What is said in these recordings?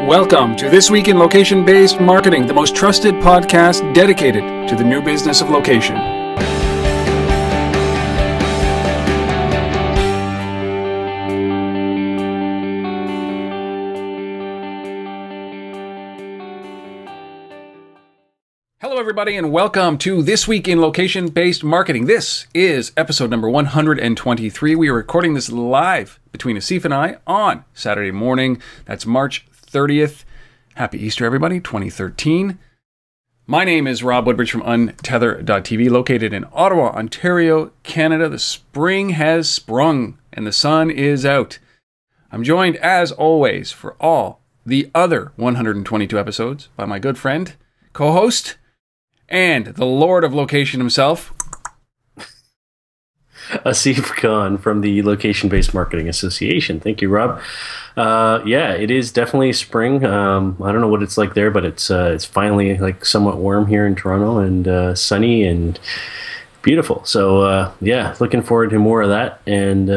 Welcome to This Week in Location-Based Marketing, the most trusted podcast dedicated to the new business of location. Hello, everybody, and welcome to This Week in Location-Based Marketing. This is episode number 123. We are recording this live between Asif and I on Saturday morning. That's March 30th. Happy Easter, everybody, 2013. My name is Rob Woodbridge from Untether.tv, located in Ottawa, Ontario, Canada. The spring has sprung and the sun is out. I'm joined, as always, for all the other 122 episodes by my good friend, co-host, and the Lord of Location himself, Asif Khan from the Location-Based Marketing Association. Thank you, Rob. Yeah, it is definitely spring. I don't know what it's like there, but it's finally like somewhat warm here in Toronto and sunny and beautiful. So yeah, looking forward to more of that. And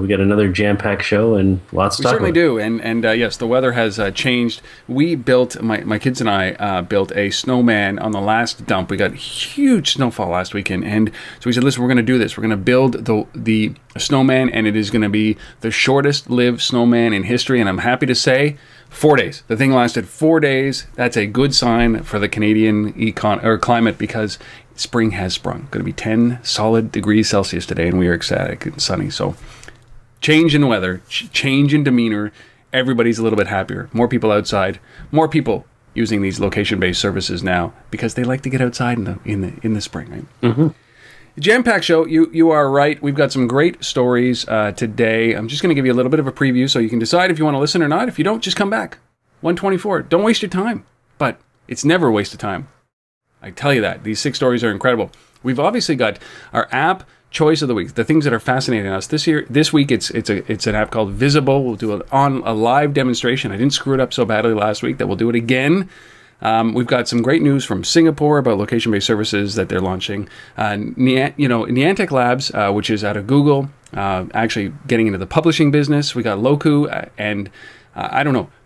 we got another jam-packed show and lots to talk about. We certainly do. And yes, the weather has changed. We built, my kids and I built a snowman on the last dump. We got huge snowfall last weekend. And so we said, listen, we're going to do this. We're going to build the snowman, and it is going to be the shortest lived snowman in history. And I'm happy to say 4 days. The thing lasted 4 days. That's a good sign for the Canadian climate, because spring has sprung. Going to be 10 solid degrees Celsius today, and we are ecstatic and sunny. So change in weather, change in demeanor. Everybody's a little bit happier. More people outside. More people using these location-based services now because they like to get outside in the spring. Right? Mm-hmm. Jam-packed show. You are right. We've got some great stories today. I'm just going to give you a little bit of a preview so you can decide if you want to listen or not. If you don't, just come back. 124. Don't waste your time. But it's never a waste of time. I tell you that. These 6 stories are incredible. We've obviously got our app choice of the week, the things that are fascinating us. This week, it's an app called Visible. We'll do it on a live demonstration. I didn't screw it up so badly last week that we'll do it again. We've got some great news from Singapore about location-based services that they're launching. Niantic Labs, which is out of Google, actually getting into the publishing business. We got Locu and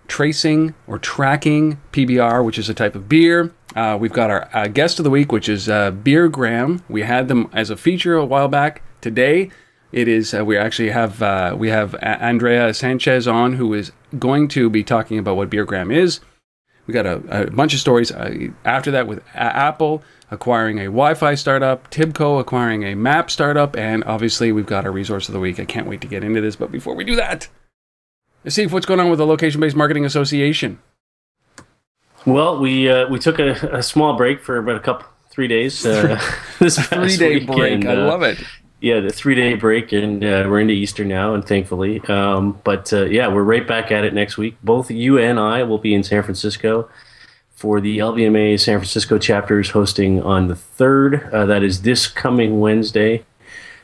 tracing or tracking PBR, which is a type of beer. We've got our guest of the week, which is Beergram. We had them as a feature a while back. Today, it is we actually have Andrea Sanchez on, who is going to be talking about what Beergram is. We got a bunch of stories after that with Apple acquiring a Wi-Fi startup, Tibco acquiring a map startup, and obviously we've got our resource of the week. I can't wait to get into this, but before we do that, let's see what's going on with the Location-Based Marketing Association. Well, we took a small break for about 3 days. This 3-day break. I love it. Yeah, the 3-day break, and we're into Easter now, and thankfully. Yeah, we're right back at it next week. Both you and I will be in San Francisco for the LVMA San Francisco chapters hosting on the 3rd. That is this coming Wednesday.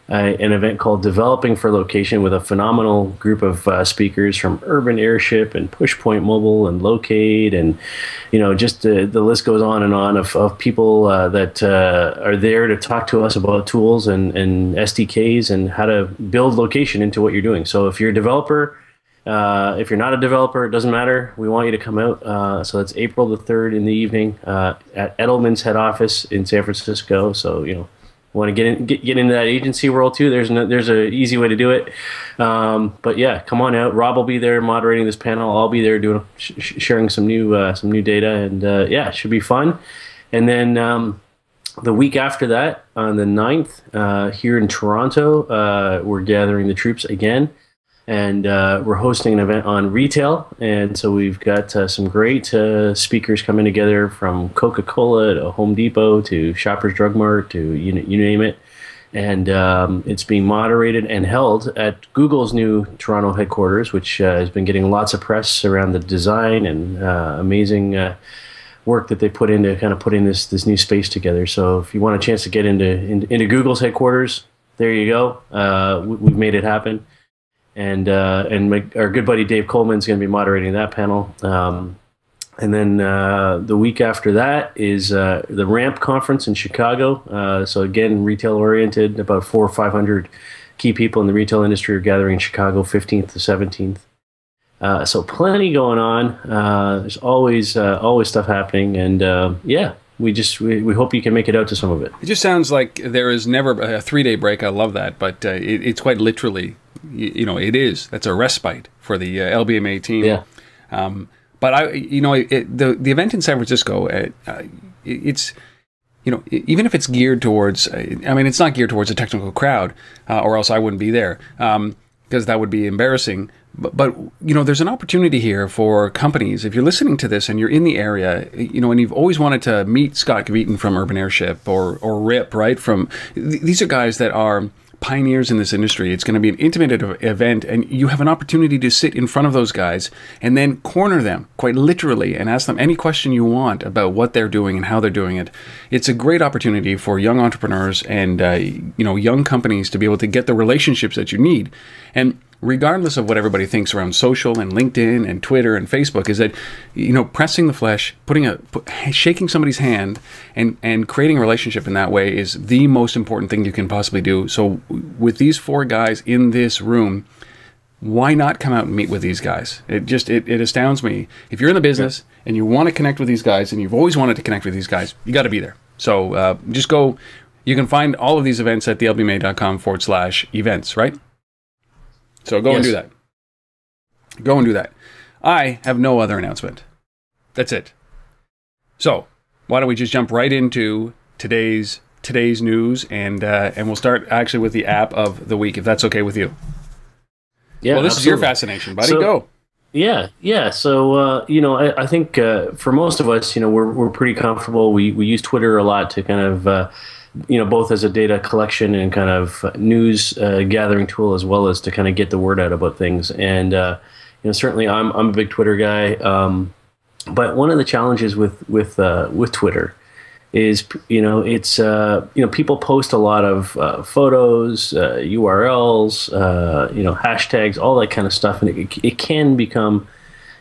An event called Developing for Location with a phenomenal group of speakers from Urban Airship and Pushpoint Mobile and Locate, and just the list goes on and on of people that are there to talk to us about tools and SDKs and how to build location into what you're doing. So if you're a developer, if you're not a developer, it doesn't matter. We want you to come out. So that's April the 3rd in the evening at Edelman's head office in San Francisco. So want to get into that agency world too? There's an easy way to do it. But yeah, come on out. Rob will be there moderating this panel. I'll be there doing sharing some new data, and yeah, it should be fun. And then the week after that, on the 9th, here in Toronto, we're gathering the troops again. And we're hosting an event on retail, and so we've got some great speakers coming together, from Coca-Cola to Home Depot to Shoppers Drug Mart to you name it. And it's being moderated and held at Google's new Toronto headquarters, which has been getting lots of press around the design and amazing work that they put into kind of putting this new space together. So if you want a chance to get into Google's headquarters, there you go. We've made it happen. And our good buddy Dave Coleman's going to be moderating that panel. And then the week after that is the RAMP conference in Chicago. So again, retail oriented. About 400 or 500 key people in the retail industry are gathering in Chicago, 15th to 17th. So plenty going on. There's always stuff happening, and yeah, we hope you can make it out to some of it. It just sounds like there is never a 3-day break. I love that, but it's quite literally, it is. That's a respite for the LBMA team. Yeah. But the event in San Francisco, it's, even if it's geared towards, it's not geared towards a technical crowd, or else I wouldn't be there, because that would be embarrassing. But there's an opportunity here for companies. If you're listening to this and you're in the area, and you've always wanted to meet Scott Kveton from Urban Airship or Rip, right? These are guys that are pioneers in this industry. It's going to be an intimate event, and you have an opportunity to sit in front of those guys and then corner them quite literally and ask them any question you want about what they're doing and how they're doing it. It's a great opportunity for young entrepreneurs and young companies to be able to get the relationships that you need. And regardless of what everybody thinks around social and LinkedIn and Twitter and Facebook, is that, pressing the flesh, shaking somebody's hand and creating a relationship in that way is the most important thing you can possibly do. So with these 4 guys in this room, why not come out and meet with these guys? It astounds me. If you're in the business and you want to connect with these guys and you've always wanted to connect with these guys, you got to be there. So just go. You can find all of these events at thelbma.com/events, right? So go and do that. Go and do that. I have no other announcement. That's it. So why don't we just jump right into today's news, and we'll start actually with the app of the week, if that's okay with you. Yeah. Well, this is your fascination, buddy. Go. Yeah. So I think for most of us, we're pretty comfortable. We use Twitter a lot to kind of both as a data collection and kind of news gathering tool, as well as to kind of get the word out about things. And certainly I'm a big Twitter guy. But one of the challenges with Twitter is it's people post a lot of photos, URLs, hashtags, all that kind of stuff, and it can become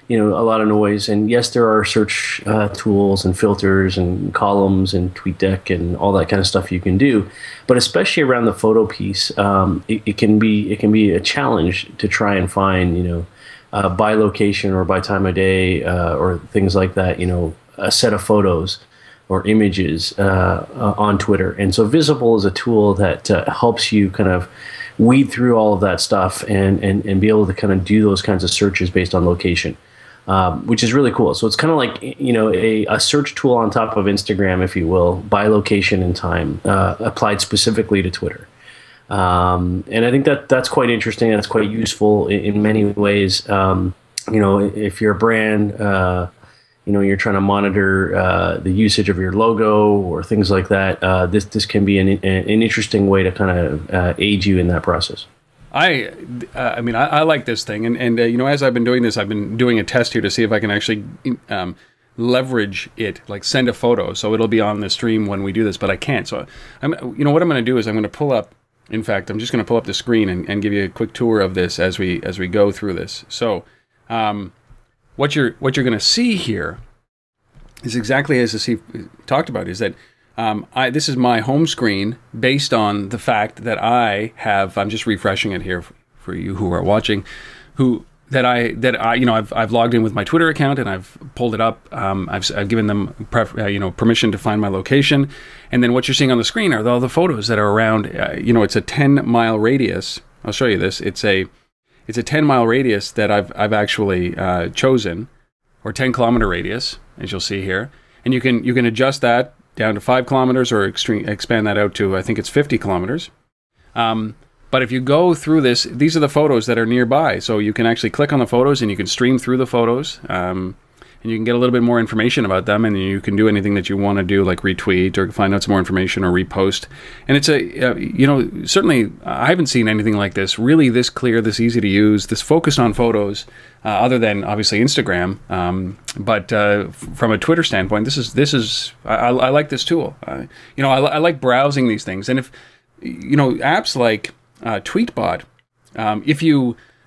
a lot of noise. And yes, there are search tools and filters and columns and TweetDeck and all that kind of stuff you can do. But especially around the photo piece, it can be a challenge to try and find, by location or by time of day or things like that, a set of photos or images on Twitter. And so Visible is a tool that helps you kind of weed through all of that stuff and be able to kind of do those kinds of searches based on location. Which is really cool. So it's kind of like, a search tool on top of Instagram, if you will, by location and time, applied specifically to Twitter. And I think that's quite interesting. That's quite useful in many ways. If you're a brand, you're trying to monitor the usage of your logo or things like that, this can be an interesting way to kind of aid you in that process. I like this thing, and as I've been doing this, I've been doing a test here to see if I can actually leverage it, like send a photo, so it'll be on the stream when we do this. But I can't. So what I'm going to do is I'm going to pull up. In fact, I'm just going to pull up the screen and give you a quick tour of this as we go through this. So what you're going to see here is exactly as Steve talked about. Is that this is my home screen based on the fact that I'm just refreshing it here for you who are watching, I've logged in with my Twitter account and I've pulled it up. I've given them permission to find my location, and then what you're seeing on the screen are all the photos that are around. It's a 10-mile radius. I'll show you this. It's a 10-mile radius that I've actually chosen, or 10-kilometer radius, as you'll see here, and you can adjust that down to 5 kilometers or expand that out to, I think it's 50 kilometers. But if you go through this, these are the photos that are nearby. So you can actually click on the photos and you can stream through the photos. And you can get a little bit more information about them, and you can do anything that you want to do, like retweet or find out some more information or repost. And it's certainly I haven't seen anything like this, really this clear, this easy to use, this focused on photos, other than obviously Instagram. But from a Twitter standpoint, this is I like this tool. I like browsing these things, and if apps like Tweetbot,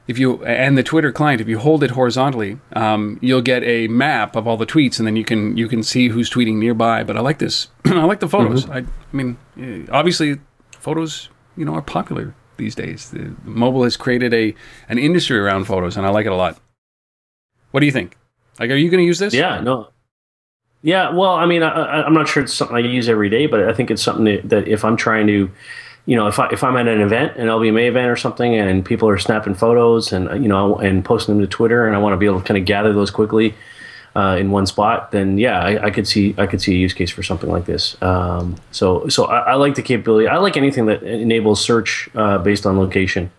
if you and the Twitter client, if you hold it horizontally, you'll get a map of all the tweets, and then you can see who's tweeting nearby. But I like this. I like the photos. Mm-hmm. Obviously, photos are popular these days. Mobile has created an industry around photos, and I like it a lot. What do you think? Like, are you going to use this? Yeah, no. Yeah, well, I mean, I'm not sure it's something I use every day, but I think it's something that if I'm trying to, if I'm at an event, an LBMA event or something, and people are snapping photos and and posting them to Twitter, and I want to be able to kind of gather those quickly in one spot, then yeah, I could see a use case for something like this. So I like the capability. I like anything that enables search based on location.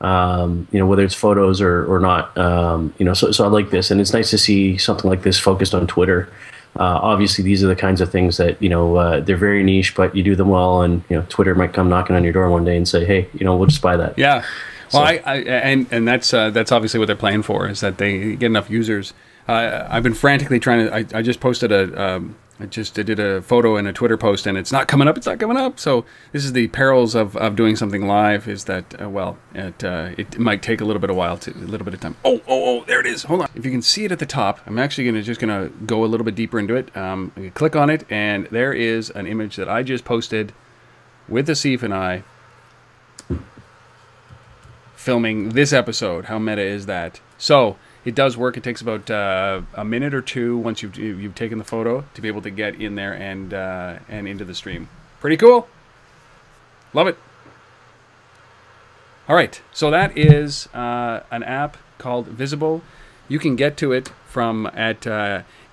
Whether it's photos or not. So I like this, and it's nice to see something like this focused on Twitter. Obviously, these are the kinds of things that they're very niche, but you do them well, and Twitter might come knocking on your door one day and say, "Hey, we'll just buy that." Yeah, well, and that's obviously what they're playing for, is that they get enough users. I've been frantically trying to. I just posted I did a photo in a Twitter post, and it's not coming up. It's not coming up. So this is the perils of doing something live. Is that it might take a little bit of time. Oh, there it is. Hold on. If you can see it at the top, I'm actually just gonna go a little bit deeper into it. You click on it, and there is an image that I just posted with Asif and I filming this episode. How meta is that? So it does work. It takes about a minute or two once you've taken the photo to be able to get in there and into the stream. Pretty cool. Love it. All right, so that is an app called Visible. You can get to it from at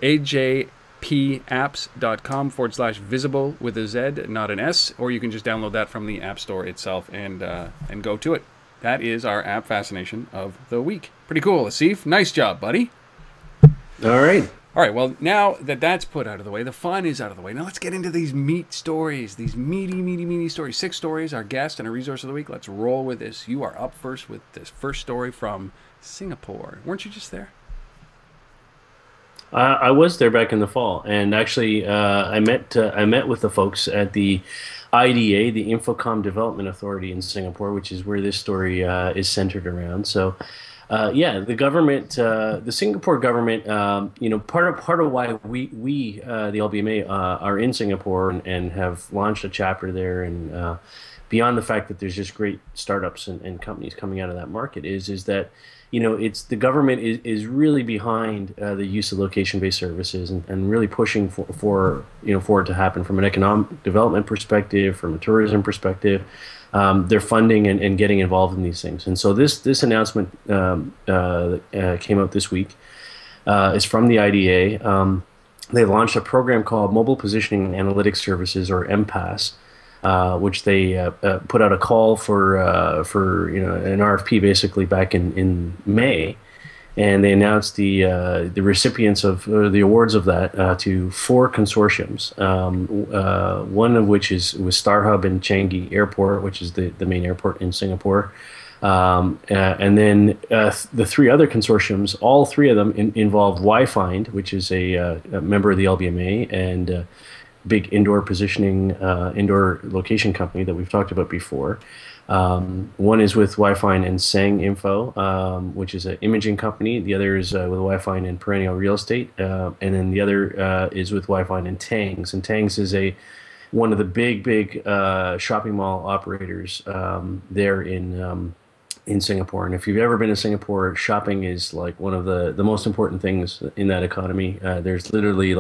ajpapps.com/visible with a Z, not an S, or you can just download that from the App Store itself and go to it. That is our app fascination of the week. Pretty cool, Asif. Nice job, buddy. All right. All right, well, now that that's put out of the way, the fun is out of the way. Now let's get into these meat stories, these meaty stories. 6 stories, our guest and a resource of the week. Let's roll with this. You are up first with this first story from Singapore. Weren't you just there? I was there back in the fall, and actually I met with the folks at the IDA, the Infocom Development Authority in Singapore, which is where this story is centered around. So, the government, the Singapore government, part of why we the LBMA are in Singapore and have launched a chapter there, and beyond the fact that there's just great startups and companies coming out of that market, is that it's the government is really behind the use of location-based services and really pushing for it to happen from an economic development perspective, from a tourism perspective. They're funding and getting involved in these things. And so this announcement came out this week is from the IDA. They launched a program called Mobile Positioning and Analytics Services, or MPAS, which they put out a call for an RFP basically back in May, and they announced the recipients of the awards of that to 4 consortiums. One of which was StarHub and Changi Airport, which is the main airport in Singapore. And then the 3 other consortiums, all 3 of them involved WiFind, which is a member of the LBMA and big indoor positioning, indoor location company that we've talked about before. One is with WiFind and Sang Info, which is an imaging company. The other is with WiFind and Perennial Real Estate, and then the other is with WiFind and Tangs. And Tangs is one of the big shopping mall operators there in Singapore. And if you've ever been to Singapore, shopping is like one of the most important things in that economy. There's literally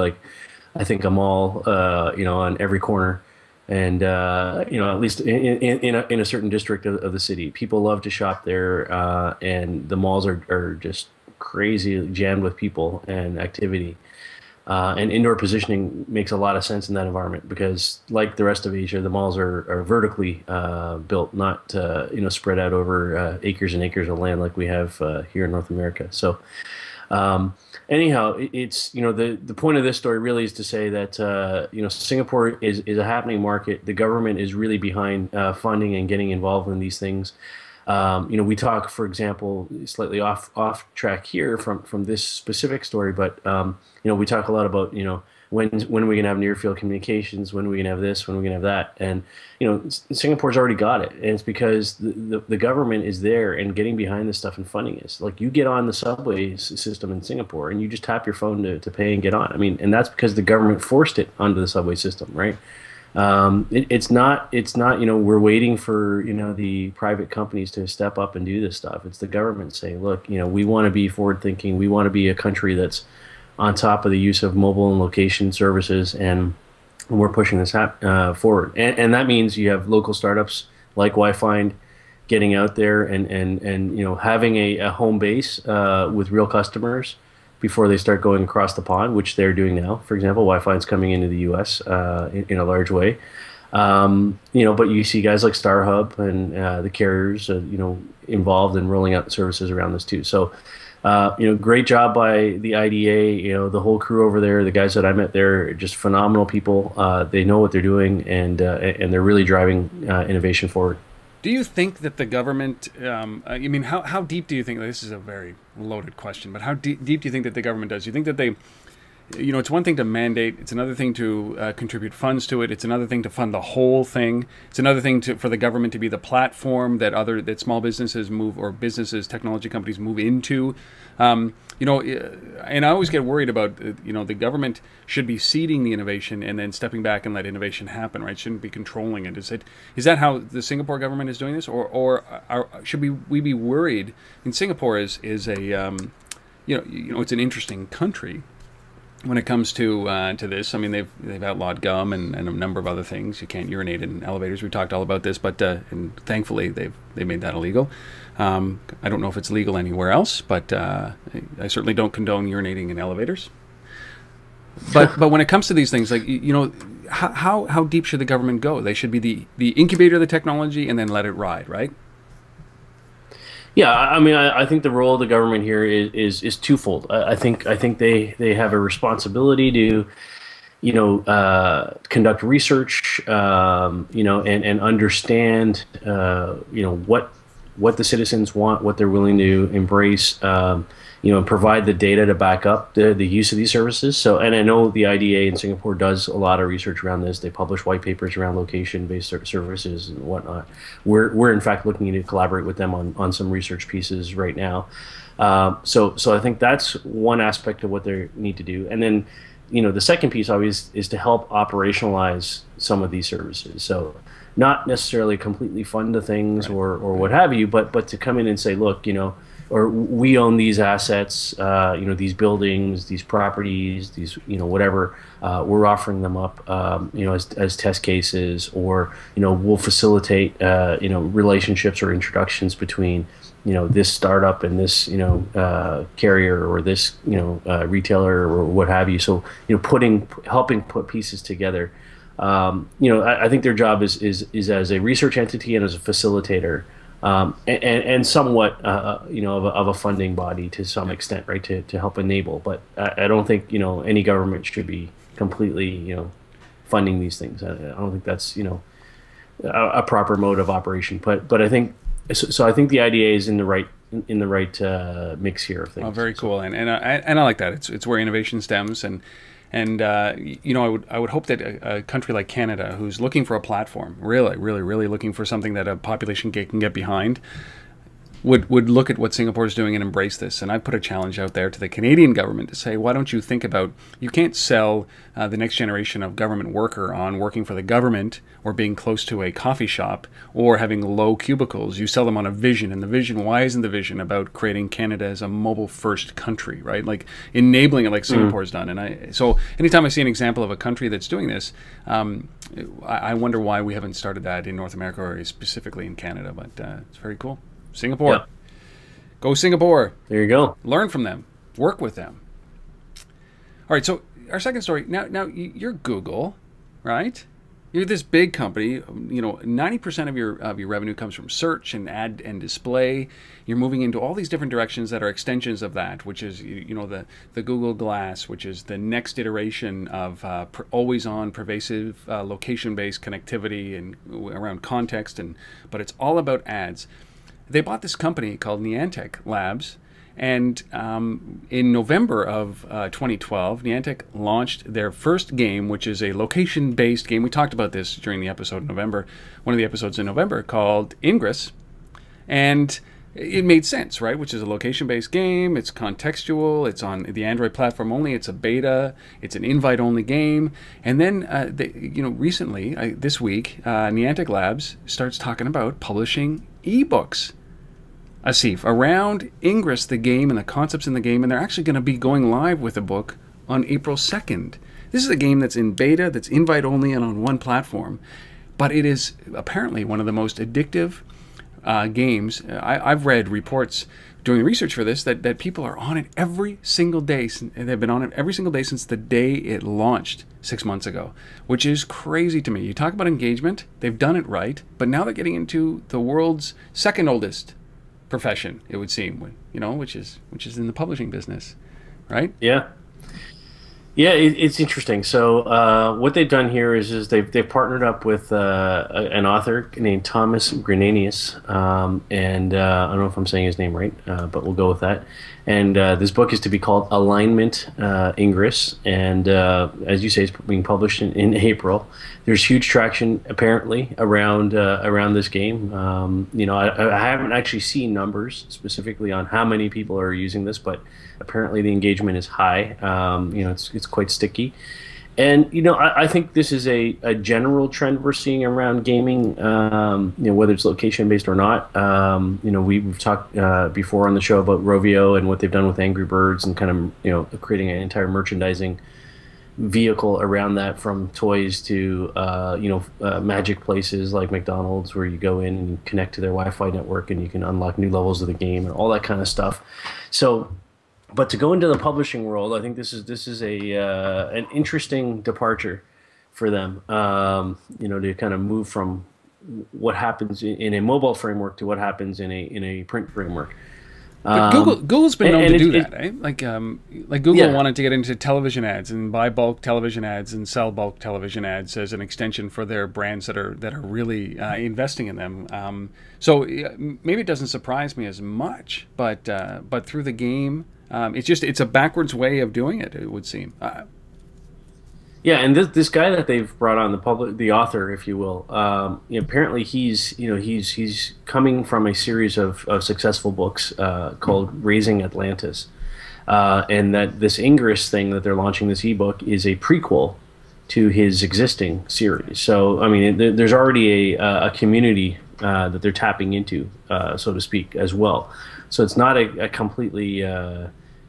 I think a mall, on every corner, and at least in a certain district of the city. People love to shop there, and the malls are just crazy jammed with people and activity. And indoor positioning makes a lot of sense in that environment because, like the rest of Asia, the malls are vertically built, not spread out over acres and acres of land like we have here in North America. So. Anyhow, it's the point of this story really is to say that Singapore is a happening market. The government is really behind funding and getting involved in these things. We talk, for example, slightly off track here from this specific story, but we talk a lot about when are we gonna have near field communications? When are we gonna have this? When are we gonna have that? And Singapore's already got it, and it's because the government is there and getting behind this stuff and funding it. Like you get on the subway system in Singapore and you just tap your phone to pay and get on. I mean, and that's because the government forced it onto the subway system, right? It's not, we're waiting for, the private companies to step up and do this stuff. It's the government saying, look, we want to be forward thinking. We want to be a country that's on top of the use of mobile and location services, and we're pushing this forward. And that means you have local startups like WiFind getting out there and having a home base with real customers before they start going across the pond, which they're doing now. For example, WiFind's coming into the U.S. In a large way. But you see guys like StarHub and the carriers, involved in rolling out services around this too. So, great job by the IDA. The whole crew over there, the guys that I met there, just phenomenal people. They know what they're doing, and they're really driving innovation forward. Do you think that the government, how deep do you think, this is a very loaded question, but how deep do you think that the government does? Do you think that they, it's one thing to mandate, it's another thing to contribute funds to it, it's another thing to fund the whole thing, it's another thing for the government to be the platform that small businesses move, or businesses, technology companies move into? And I always get worried about, the government should be seeding the innovation and then stepping back and let innovation happen, right? Shouldn't be controlling it. Is that how the Singapore government is doing this, or should we be worried? And Singapore is a it's an interesting country when it comes to this. I mean, they've outlawed gum and a number of other things. You can't urinate in elevators. We talked all about this, but and thankfully they made that illegal. I don't know if it's legal anywhere else, but I certainly don't condone urinating in elevators. But when it comes to these things, like, how deep should the government go? They should be the incubator of the technology and then let it ride, right? Yeah, I mean, I think the role of the government here is twofold. I think they have a responsibility to, conduct research, and understand, what the citizens want, what they're willing to embrace, and provide the data to back up the use of these services. So, and I know the IDA in Singapore does a lot of research around this. They publish white papers around location-based services and whatnot. We're in fact looking to collaborate with them on some research pieces right now. So I think that's one aspect of what they need to do. And then, the second piece always is to help operationalize some of these services. So, not necessarily completely fund the things, right, or what have you, but to come in and say, look, or we own these assets, these buildings, these properties, these, whatever, we're offering them up, as test cases, or, we'll facilitate, relationships or introductions between, this startup and this, carrier, or this, retailer, or what have you. So, helping put pieces together. I think their job is as a research entity and as a facilitator, and somewhat, of a funding body to some extent, right, to help enable. But I don't think, any government should be completely, funding these things. I don't think that's, a proper mode of operation. But I think, so I think the IDA is in the right mix here of things. Oh, very cool, and I like that. It's where innovation stems, and I would hope that a country like Canada, who's looking for a platform, really looking for something that a population can get behind, would look at what Singapore is doing and embrace this. And I put a challenge out there to the Canadian government to say, why don't you think about, you can't sell the next generation of government worker on working for the government or being close to a coffee shop or having low cubicles. You sell them on a vision, and the vision, why isn't the vision about creating Canada as a mobile first country, right? Like enabling it like Singapore's done. And so anytime I see an example of a country that's doing this, I wonder why we haven't started that in North America, or specifically in Canada, but it's very cool. Singapore. Yeah. Go Singapore. There you go. Learn from them. Work with them. All right, so our second story. Now you're Google, right? You're this big company. 90% of your revenue comes from search and ad and display. You're moving into all these different directions that are extensions of that, which is the Google Glass, which is the next iteration of always-on, pervasive, location-based connectivity and around context, but it's all about ads. They bought this company called Niantic Labs, and in November of 2012, Niantic launched their first game, which is a location-based game. We talked about this during the episode in November, one of the episodes in November, called Ingress. And it made sense, right? Which is a location-based game. It's contextual. It's on the Android platform only. It's a beta. It's an invite-only game. And then, recently, this week, Niantic Labs starts talking about publishing ebooks. Asif, around Ingress, the game, and the concepts in the game, and they're actually going to be going live with a book on April 2nd. This is a game that's in beta, that's invite-only, and on one platform. But it is apparently one of the most addictive games. I've read reports doing research for this that people are on it every single day. They've been on it every single day since the day it launched 6 months ago, which is crazy to me. You talk about engagement, they've done it right, but now they're getting into the world's second oldest profession, it would seem, which is in the publishing business, right? Yeah. Yeah, it's interesting. So what they've done here is they've partnered up with an author named Thomas Grenanius, and I don't know if I'm saying his name right, but we'll go with that. And this book is to be called Alignment Ingress, and as you say, it's being published in April. There's huge traction apparently around this game. I haven't actually seen numbers specifically on how many people are using this, but apparently the engagement is high. It's quite sticky. And, I think this is a general trend we're seeing around gaming, whether it's location-based or not. We've talked before on the show about Rovio and what they've done with Angry Birds and kind of, creating an entire merchandising vehicle around that, from toys to, magic places like McDonald's, where you go in and connect to their Wi-Fi network and you can unlock new levels of the game and all that kind of stuff. So... But to go into the publishing world, I think this is an interesting departure for them. To kind of move from what happens in a mobile framework to what happens in a print framework. But Google's been known to do that, eh? Like Google wanted to get into television ads and buy bulk television ads and sell bulk television ads as an extension for their brands that are really investing in them. So maybe it doesn't surprise me as much, but through the game. It's a backwards way of doing it, it would seem. Yeah, and this guy that they've brought on, the author, if you will, apparently he's coming from a series of successful books called Raising Atlantis, and that this Ingress thing that they're launching, this ebook, is a prequel to his existing series. So I mean, there's already a community that they're tapping into, so to speak, as well. So it's not a completely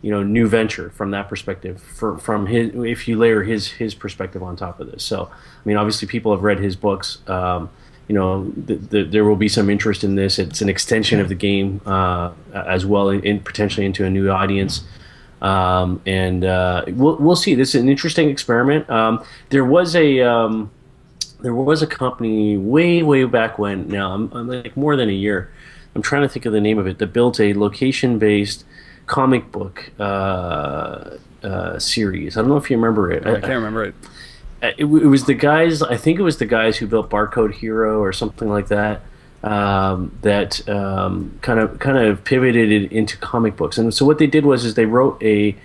new venture from that perspective. From his, if you layer his perspective on top of this. So I mean, obviously people have read his books. There will be some interest in this. It's an extension of the game as well, in potentially into a new audience. We'll see. This is an interesting experiment. There was a company way back when. Now I'm like more than a year. I'm trying to think of the name of it, that built a location-based comic book series. I don't know if you remember it. I can't remember it. It was the guys. I think it was the guys who built Barcode Hero or something like that. That kind of pivoted it into comic books. And so what they did was they wrote a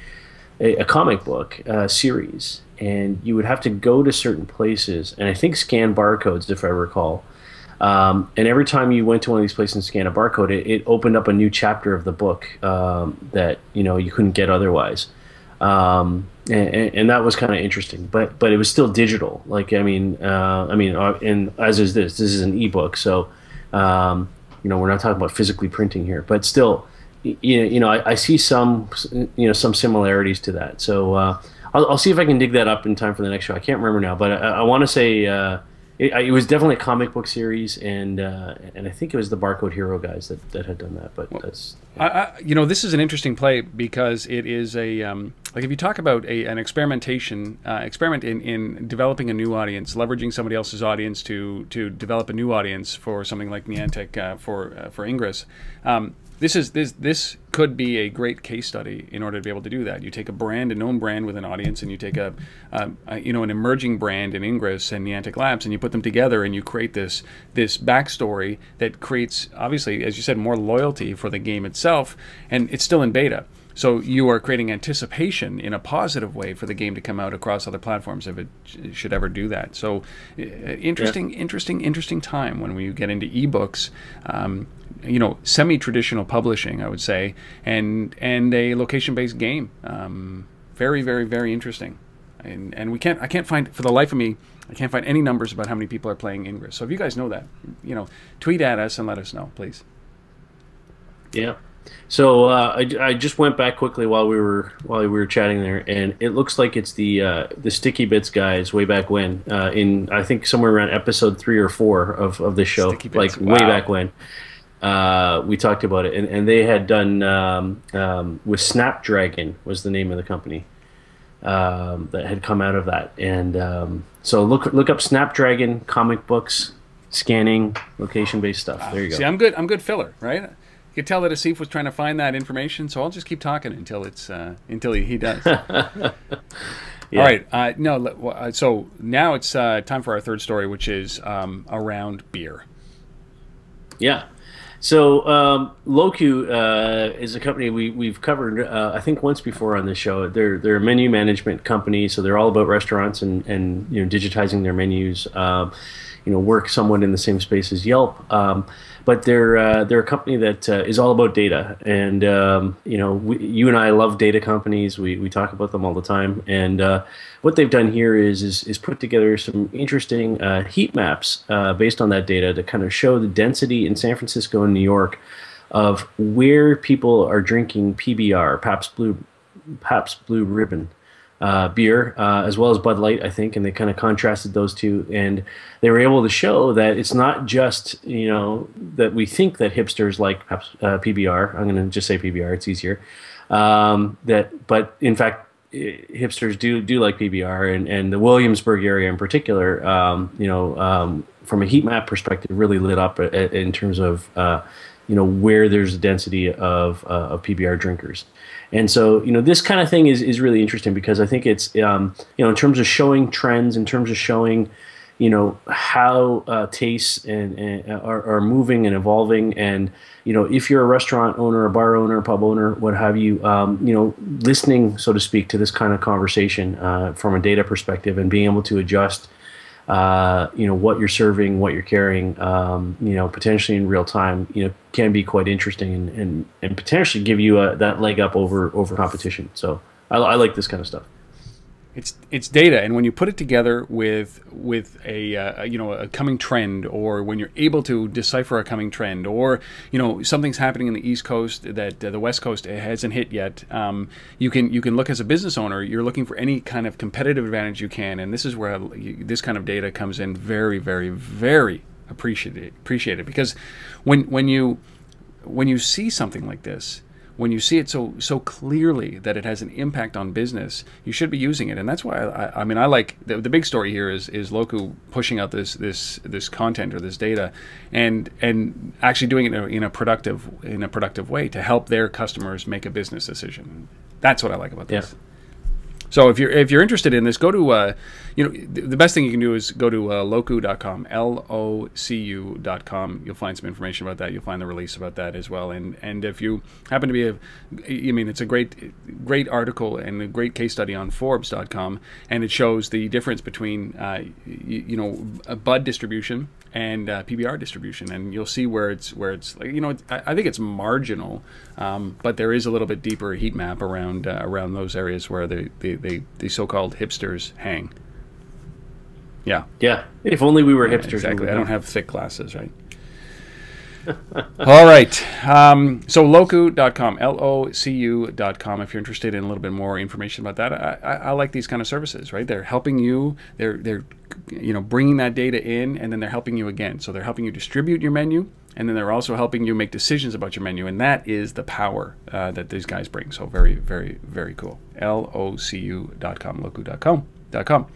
comic book series, and you would have to go to certain places and I think scan barcodes, if I recall. And every time you went to one of these places and scanned a barcode, it opened up a new chapter of the book that you couldn't get otherwise. And that was kind of interesting, but it was still digital. Like and as is this is an ebook, so we're not talking about physically printing here, but still, I see some similarities to that. So I'll see if I can dig that up in time for the next show. I can't remember now, but I want to say. It was definitely a comic book series, and I think it was the Barcode Hero guys that had done that. But that's this is an interesting play because it is a like if you talk about an experiment in developing a new audience, leveraging somebody else's audience to develop a new audience for something like Niantic for Ingress. This could be a great case study in order to be able to do that. You take a known brand with an audience, and you take an emerging brand in Ingress and Niantic Labs, and you put them together, and you create this backstory that creates, obviously, as you said, more loyalty for the game itself, and it's still in beta. So you are creating anticipation in a positive way for the game to come out across other platforms if it should ever do that. So interesting time when we get into ebooks. semi-traditional publishing, I would say, and a location-based game. Very, very, very interesting. And I can't find, for the life of me, I can't find any numbers about how many people are playing Ingress. So if you guys know that, tweet at us and let us know, please. Yeah. So I just went back quickly while we were chatting there, and it looks like it's the Sticky Bits guys way back when, in I think somewhere around episode 3 or 4 of this show, like way back when. We talked about it, and they had done with Snapdragon was the name of the company that had come out of that, and so look up Snapdragon comic books, scanning, location-based stuff. There you go. See, I'm good filler, right? You could tell that Asif was trying to find that information, so I'll just keep talking until he does. Yeah. All right. So now it's time for our third story, which is around beer. Yeah. So Locu is a company we've covered I think once before on this show. They're a menu management company, so they're all about restaurants and digitizing their menus. Work somewhat in the same space as Yelp. But they're a company that is all about data, and you and I love data companies. We talk about them all the time, and what they've done here is put together some interesting heat maps based on that data to kind of show the density in San Francisco and New York of where people are drinking PBR, Pabst Blue Ribbon. Beer, as well as Bud Light, I think, and they kind of contrasted those two, and they were able to show that it's not just that we think that hipsters like PBR. I'm going to just say PBR; it's easier. But in fact, hipsters do like PBR, and the Williamsburg area in particular, from a heat map perspective, really lit up in terms of where there's a density of PBR drinkers. And so, this kind of thing is really interesting because I think it's, in terms of showing trends, in terms of showing, how tastes and are moving and evolving. And, if you're a restaurant owner, a bar owner, a pub owner, what have you, listening, so to speak, to this kind of conversation from a data perspective and being able to adjust, what you're serving, what you're carrying, potentially in real time, can be quite interesting and potentially give you that leg up over competition. So I like this kind of stuff. It's data, and when you put it together with a coming trend, or when you're able to decipher a coming trend, or something's happening in the East Coast that the West Coast hasn't hit yet, you can look as a business owner. You're looking for any kind of competitive advantage you can, and this is where this kind of data comes in very, very, very appreciated because when you see something like this. When you see it so clearly that it has an impact on business, you should be using it, and that's why I like the big story here is Locu pushing out this content or this data, and actually doing it in a productive way to help their customers make a business decision. That's what I like about this. Yeah. So if you're interested in this, go to the best thing you can do is go to locu.com, locu.com. You'll find some information about that. You'll find the release about that as well. And if you happen to be it's a great article and a great case study on Forbes.com, and it shows the difference between a Bud distribution and PBR distribution, and you'll see where it's I think it's marginal, but there is a little bit deeper heat map around those areas where the so-called hipsters hang. Yeah. If only we were hipsters. Exactly. I don't have thick glasses, right? All right. So locu.com, locu.com. If you're interested in a little bit more information about that, I like these kind of services, right? They're helping you. They're bringing that data in, and then they're helping you again. So they're helping you distribute your menu, and then they're also helping you make decisions about your menu, and that is the power that these guys bring. So very, very, very cool. locu.com, locu.com.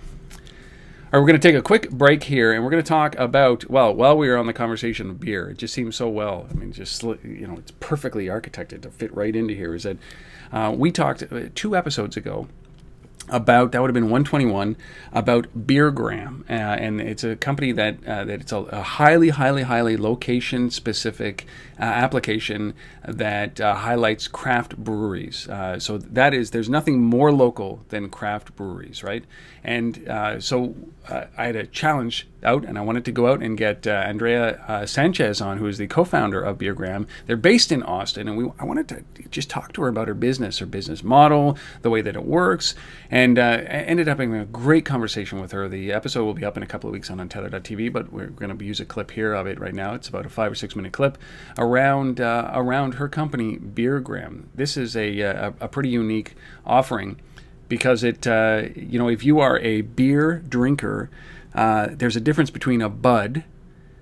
All right, we're going to take a quick break here, and we're going to talk about, while we are on the conversation of beer, it just seems so well. I mean, it's perfectly architected to fit right into here. Is that we talked 2 episodes ago about, that would have been 121, about Beergram, and it's a company that it's a highly location specific application that highlights craft breweries. So that is, there's nothing more local than craft breweries, right? And so I had a challenge out, and I wanted to go out and get Andrea Sanchez on, who is the co-founder of Beergram. They're based in Austin, and I wanted to just talk to her about her business model, the way that it works, and I ended up having a great conversation with her. The episode will be up in a couple of weeks on Untether.tv, but we're going to use a clip here of it right now. It's about a 5 or 6 minute clip around her company, Beergram. This is a pretty unique offering because it, if you are a beer drinker, there's a difference between a Bud,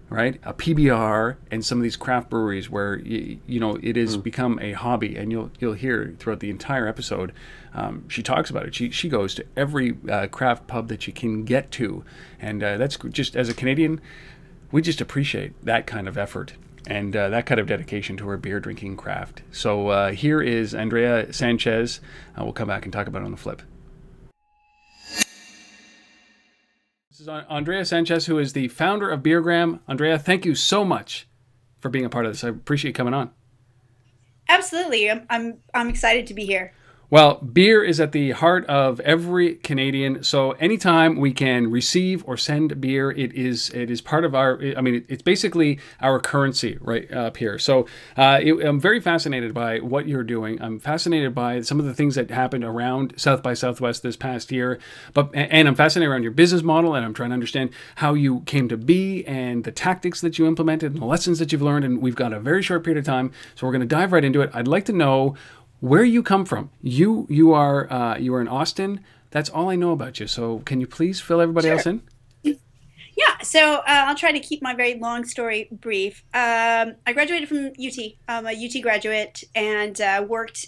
right, a PBR, and some of these craft breweries where it has become a hobby, and you'll hear throughout the entire episode. She talks about it. She goes to every craft pub that she can get to, and that's just, as a Canadian, we just appreciate that kind of effort and that kind of dedication to her beer drinking craft. So here is Andrea Sanchez. We'll come back and talk about it on the flip. This is Andrea Sanchez, who is the founder of Beergram. Andrea, thank you so much for being a part of this. I appreciate you coming on. Absolutely. I'm excited to be here. Well, beer is at the heart of every Canadian. So anytime we can receive or send beer, it is part of our, it's basically our currency right up here. So I'm very fascinated by what you're doing. I'm fascinated by some of the things that happened around South by Southwest this past year. And I'm fascinated around your business model, and I'm trying to understand how you came to be and the tactics that you implemented and the lessons that you've learned. And we've got a very short period of time, so we're going to dive right into it. I'd like to know where you come from. You are in Austin. That's all I know about you. So can you please fill everybody else in? Yeah. So I'll try to keep my very long story brief. I graduated from UT. I'm a UT graduate, and worked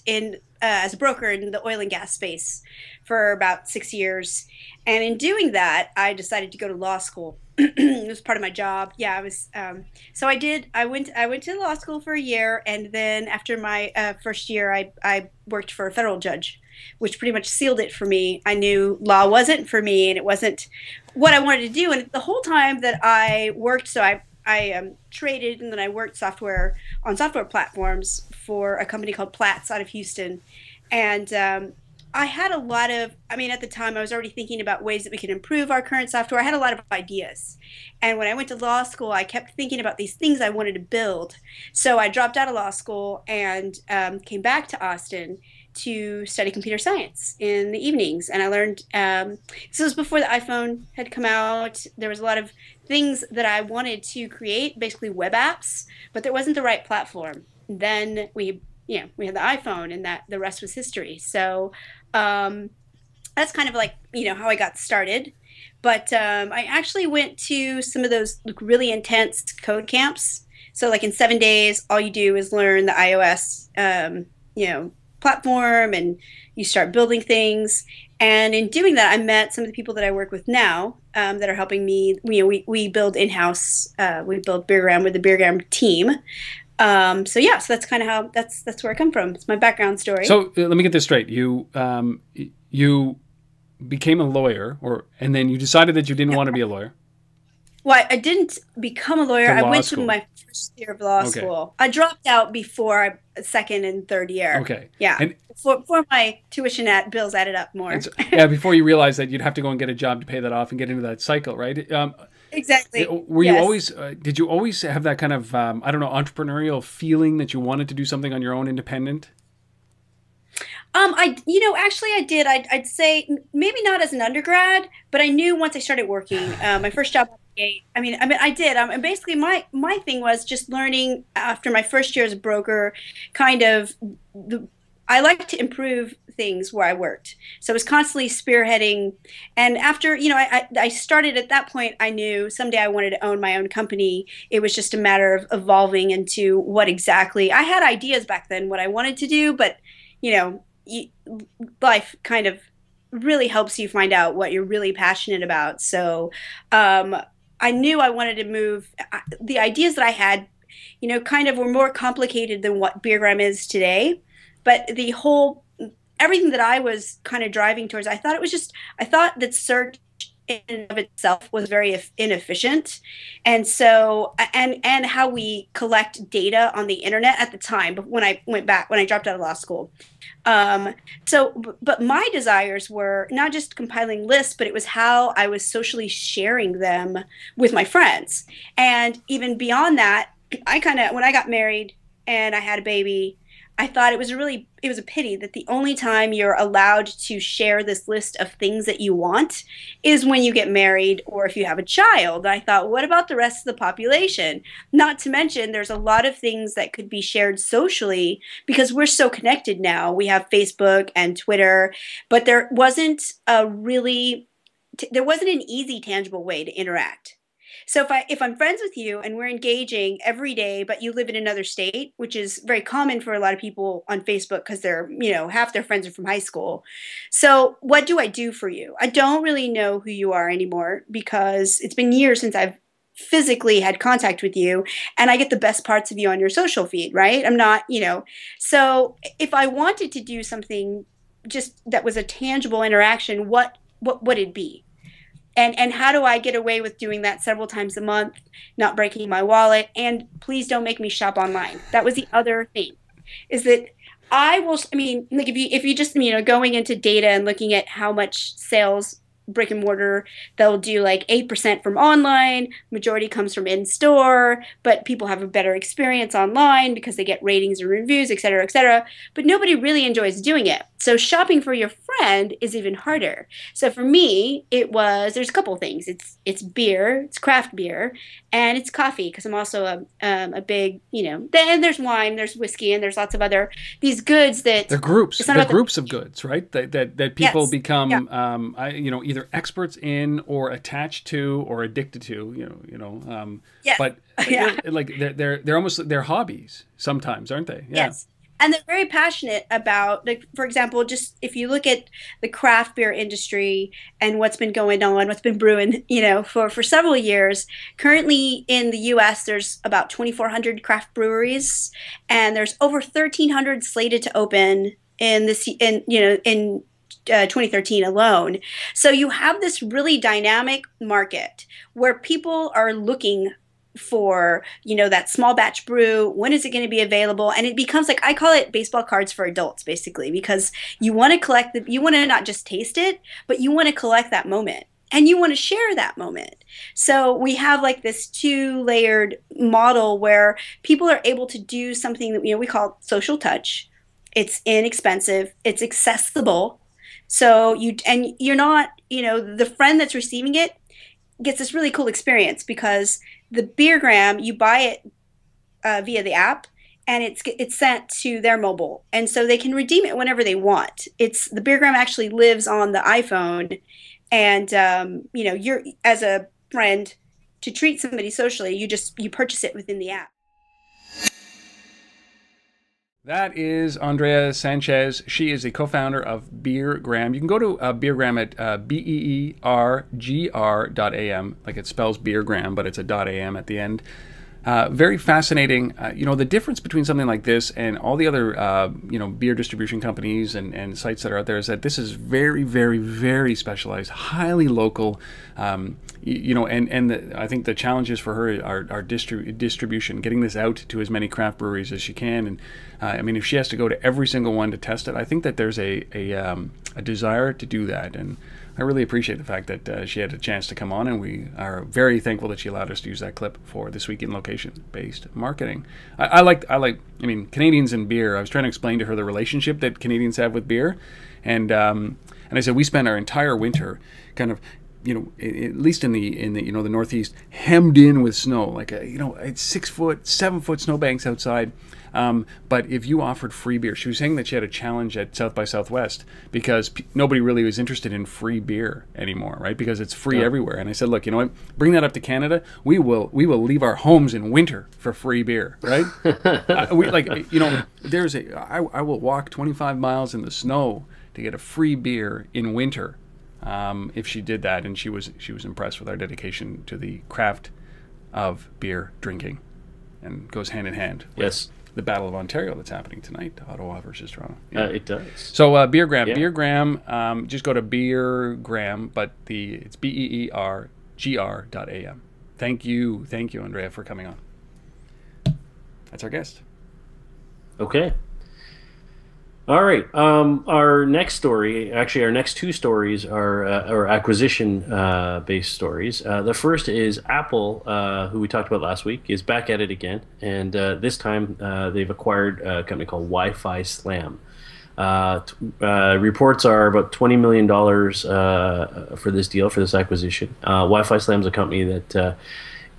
as a broker in the oil and gas space for about 6 years. And in doing that, I decided to go to law school. It was part of my job. Yeah, I was. So I did. I went to law school for a year, and then after my first year, I worked for a federal judge, which pretty much sealed it for me. I knew law wasn't for me, and it wasn't what I wanted to do. And the whole time that I worked, so I traded, and then I worked on software platforms for a company called Platts out of Houston, and I had a lot of, at the time I was already thinking about ways that we could improve our current software. I had a lot of ideas. And when I went to law school, I kept thinking about these things I wanted to build. So I dropped out of law school and came back to Austin to study computer science in the evenings. And I learned, this was before the iPhone had come out. There was a lot of things that I wanted to create, basically web apps, but there wasn't the right platform. Then we had the iPhone, and that the rest was history. So that's kind of like, how I got started. But I actually went to some of those really intense code camps. So like in 7 days, all you do is learn the iOS, platform, and you start building things. And in doing that, I met some of the people that I work with now that are helping me. We build in-house. We build Beergram with the Beergram team. So that's kind of how that's where I come from. It's my background story. So let me get this straight. You became a lawyer, and then you decided that you didn't want to be a lawyer. Well, I didn't become a lawyer. I went to my first year of law school. I dropped out before second and third year. Okay. Yeah. And before my tuition bills added up more. Before you realized that you'd have to go and get a job to pay that off and get into that cycle, right? Exactly. Were you always? Did you always have that kind of entrepreneurial feeling that you wanted to do something on your own, independent? I did. I'd say maybe not as an undergrad, but I knew once I started working. My first job out of the gate. I did. And basically, my thing was just learning after my first year as a broker. I like to improve things where I worked. So I was constantly spearheading. And after, I started at that point, I knew someday I wanted to own my own company. It was just a matter of evolving into what exactly. I had ideas back then, what I wanted to do, but, life kind of really helps you find out what you're really passionate about. So I knew I wanted to move. The ideas that I had, kind of were more complicated than what Beergram is today. But the whole everything that I was kind of driving towards, I thought that search in and of itself was very inefficient. And so, and how we collect data on the internet at the time, but when I dropped out of law school. But my desires were not just compiling lists, but it was how I was socially sharing them with my friends. And even beyond that, when I got married and I had a baby, I thought it was a pity that the only time you're allowed to share this list of things that you want is when you get married or if you have a child. I thought, what about the rest of the population? Not to mention, there's a lot of things that could be shared socially because we're so connected now. We have Facebook and Twitter, but there wasn't an easy, tangible way to interact. So if I'm friends with you and we're engaging every day, but you live in another state, which is very common for a lot of people on Facebook because they're, half their friends are from high school. So what do I do for you? I don't really know who you are anymore because it's been years since I've physically had contact with you, and I get the best parts of you on your social feed, right? I'm not, So if I wanted to do something just that was a tangible interaction, what would it be? And how do I get away with doing that several times a month, not breaking my wallet? And please don't make me shop online. That was the other thing, is that if you just, going into data and looking at how much sales brick and mortar, they'll do like 8% from online, majority comes from in-store, but people have a better experience online because they get ratings and reviews, et cetera, but nobody really enjoys doing it. So shopping for your friend is even harder. So for me, there's a couple of things. It's beer, it's craft beer, and it's coffee, because I'm also a big, then there's wine, there's whiskey, and there's lots of other, these goods that... They're groups. They're groups of goods, right? That people become, either experts in or attached to or addicted to, Yes. But like they're almost, they're hobbies sometimes, aren't they? Yeah. Yes. And they're very passionate about, like, for example, just if you look at the craft beer industry and what's been going on, what's been brewing, for several years. Currently in the U.S., there's about 2,400 craft breweries, and there's over 1,300 slated to open in 2013 alone. So you have this really dynamic market where people are looking for, that small batch brew. When is it going to be available? And it becomes like, I call it baseball cards for adults, basically, because you want to you want to not just taste it, but you want to collect that moment and you want to share that moment. So we have like this 2-layered model where people are able to do something that, we call social touch. It's inexpensive. It's accessible. So you're not, the friend that's receiving it gets this really cool experience because the Beergram, you buy it via the app, and it's sent to their mobile, and so they can redeem it whenever they want. The Beergram actually lives on the iPhone, and you're, as a friend, to treat somebody socially, you purchase it within the app. That is Andrea Sanchez. She is a co-founder of Beergram. You can go to Beergram at beergr.am, like it spells Beergram, but it's a .am at the end. Very fascinating. The difference between something like this and all the other, beer distribution companies and sites that are out there is that this is very, very, very specialized, highly local. I think the challenges for her are distribution, getting this out to as many craft breweries as she can. And if she has to go to every single one to test it, I think that there's a desire to do that. And I really appreciate the fact that she had a chance to come on, and we are very thankful that she allowed us to use that clip for This Week in Location-based marketing. I like Canadians and beer. I was trying to explain to her the relationship that Canadians have with beer, and I said we spend our entire winter kind of, at least in the the Northeast, hemmed in with snow, like it's 6 foot, 7 foot snowbanks outside. But if you offered free beer, she was saying that she had a challenge at South by Southwest because nobody really was interested in free beer anymore, right? Because it's free everywhere. And I said, look, you know what? Bring that up to Canada. We will leave our homes in winter for free beer, right? I will walk 25 miles in the snow to get a free beer in winter. If she did that, and she was impressed with our dedication to the craft of beer drinking, and goes hand in hand with the Battle of Ontario that's happening tonight, Ottawa versus Toronto. Yeah. It does. So Beergram, Yeah. Beergram, just go to Beergram, but it's BEERGR.am. Thank you, Andrea, for coming on. That's our guest. Okay. All right. Our next story, actually, our next two stories are acquisition-based stories. The first is Apple, who we talked about last week, is back at it again, and this time they've acquired a company called WiFiSlam. Reports are about $20 million for this deal, for this acquisition. WiFiSlam is a company that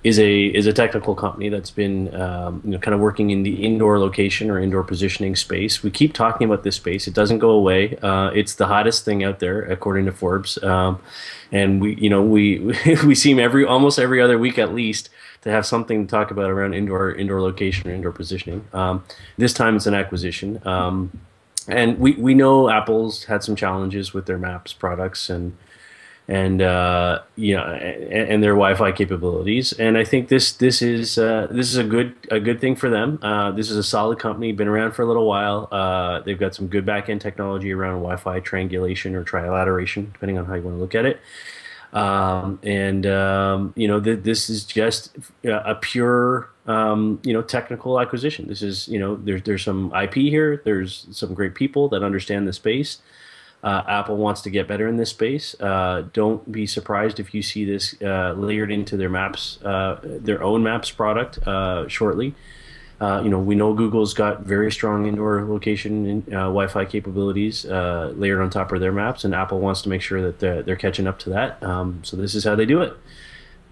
is a technical company that's been kind of working in the indoor location or indoor positioning space. We keep talking about this space; it doesn't go away. It's the hottest thing out there, according to Forbes, and we seem almost every other week at least to have something to talk about around indoor location or indoor positioning. This time it's an acquisition, and we know Apple's had some challenges with their Maps products and their Wi-Fi capabilities, and I think this is a good thing for them. This is a solid company, been around for a little while. They've got some good back-end technology around Wi-Fi triangulation or trilateration, depending on how you want to look at it. This is just a pure technical acquisition. This is there's some IP here. There's some great people that understand the space. Apple wants to get better in this space. Don't be surprised if you see this layered into their Maps, their own Maps product shortly. We know Google's got very strong indoor location and Wi-Fi capabilities layered on top of their Maps, and Apple wants to make sure that they're catching up to that. So this is how they do it.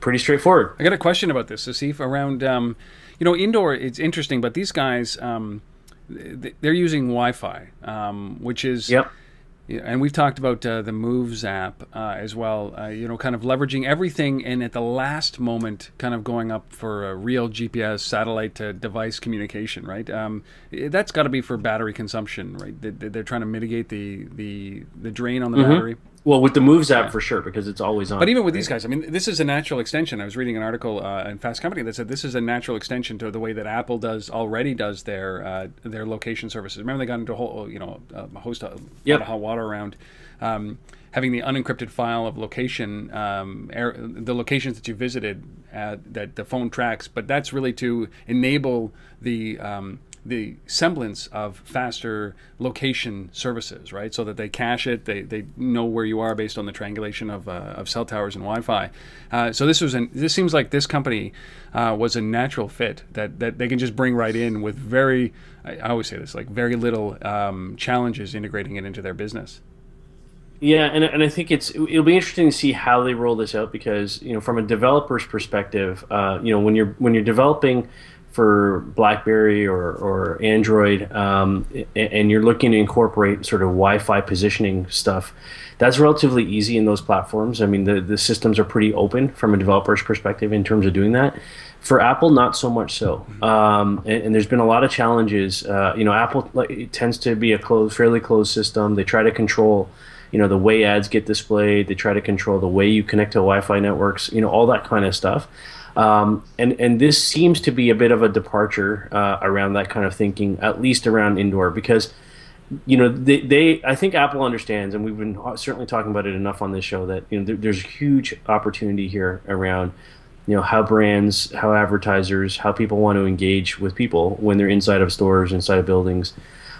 Pretty straightforward. I got a question about this, Asif, around indoor. It's interesting, but these guys they're using Wi-Fi, which is Yep. Yeah, and we've talked about the Moves app as well, kind of leveraging everything and at the last moment kind of going up for a real GPS satellite to device communication, right? That's got to be for battery consumption, right? They're trying to mitigate the drain on the battery. Well, with the Moves app for sure, because it's always on. But even with these guys, I mean, this is a natural extension. I was reading an article in Fast Company that said this is a natural extension to the way that Apple already does their location services. Remember, they got into a whole, a host of lot of hot water around having the unencrypted file of location, the locations that you visited that the phone tracks. But that's really to enable the semblance of faster location services, right? So that they cache it, they know where you are based on the triangulation of cell towers and Wi-Fi. So this seems like this company was a natural fit that they can just bring right in with I always say this, like very little challenges integrating it into their business. Yeah, and I think it'll be interesting to see how they roll this out, because from a developer's perspective, when you're developing for BlackBerry or Android, and you're looking to incorporate sort of Wi-Fi positioning stuff, that's relatively easy in those platforms. I mean, the systems are pretty open from a developer's perspective in terms of doing that. For Apple, not so much so. And there's been a lot of challenges. Apple tends to be a fairly closed system. They try to control the way ads get displayed. They try to control the way you connect to Wi-Fi networks, all that kind of stuff. And this seems to be a bit of a departure around that kind of thinking, at least around indoor, because I think Apple understands, and we've been certainly talking about it enough on this show, that there's huge opportunity here around how brands, how advertisers, how people want to engage with people when they're inside of stores, inside of buildings.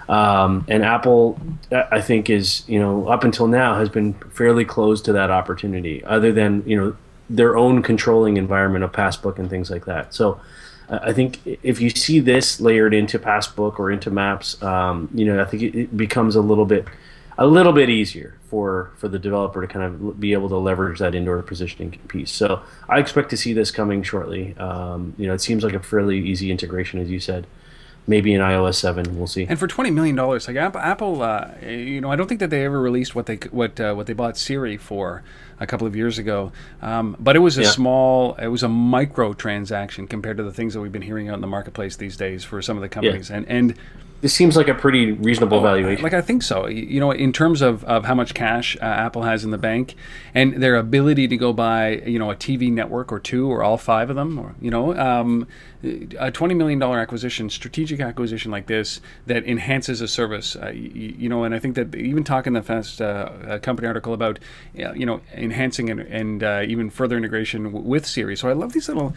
And Apple, I think, is up until now has been fairly closed to that opportunity, other than their own controlling environment of Passbook and things like that. So I think if you see this layered into Passbook or into Maps, I think it becomes a little bit easier for the developer to kind of be able to leverage that indoor positioning piece. So I expect to see this coming shortly. It seems like a fairly easy integration, as you said. Maybe in iOS 7, we'll see. And for $20 million, like Apple, I don't think that they ever released what they bought Siri for. a couple of years ago. But it was it was a micro transaction compared to the things that we've been hearing out in the marketplace these days for some of the companies. And this seems like a pretty reasonable valuation. Like, I think so. You know, in terms of how much cash Apple has in the bank and their ability to go buy, you know, a TV network or two or all five of them, or, you know, a $20 million acquisition, strategic acquisition like this that enhances a service, you know, and I think that even talking the Fast Company article about, you know, enhancing and even further integration with Siri. So I love these little,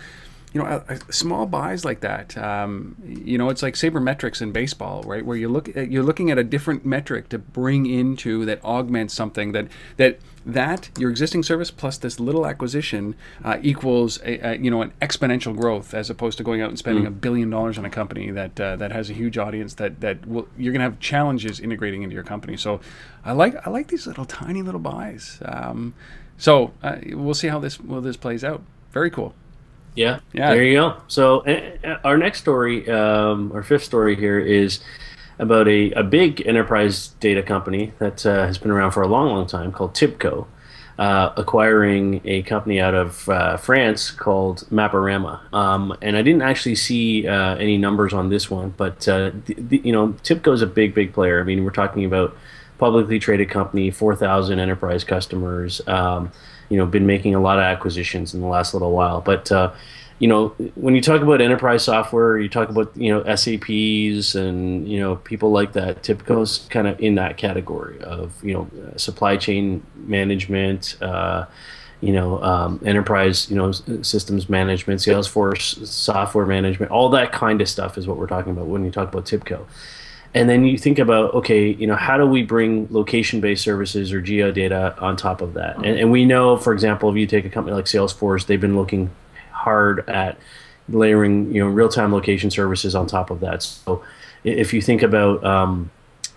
you know, small buys like that. You know, it's like sabermetrics in baseball, right? Where you're looking at a different metric to bring into that augments something that your existing service plus this little acquisition equals you know, an exponential growth, as opposed to going out and spending $1 billion on a company that has a huge audience you're gonna have challenges integrating into your company. So I like these little tiny little buys. So we'll see how this plays out. Very cool. Yeah, there you go. So our next story, our fifth story here, is about a big enterprise data company that has been around for a long time called Tibco, acquiring a company out of France called Maporama. And I didn't actually see any numbers on this one, but you know, Tibco is a big player. I mean, we're talking about publicly traded company, 4,000 enterprise customers. You know, been making a lot of acquisitions in the last little while. But, you know, when you talk about enterprise software, you talk about, you know, SAPs and, you know, people like that. Tibco's kind of in that category of, you know, supply chain management, you know, enterprise, you know, systems management, Salesforce software management, all that kind of stuff is what we're talking about when you talk about Tibco. And then you think about, okay, you know, how do we bring location-based services or geo data on top of that? And we know, for example, if you take a company like Salesforce, they've been looking hard at layering, you know, real-time location services on top of that. So if you think about,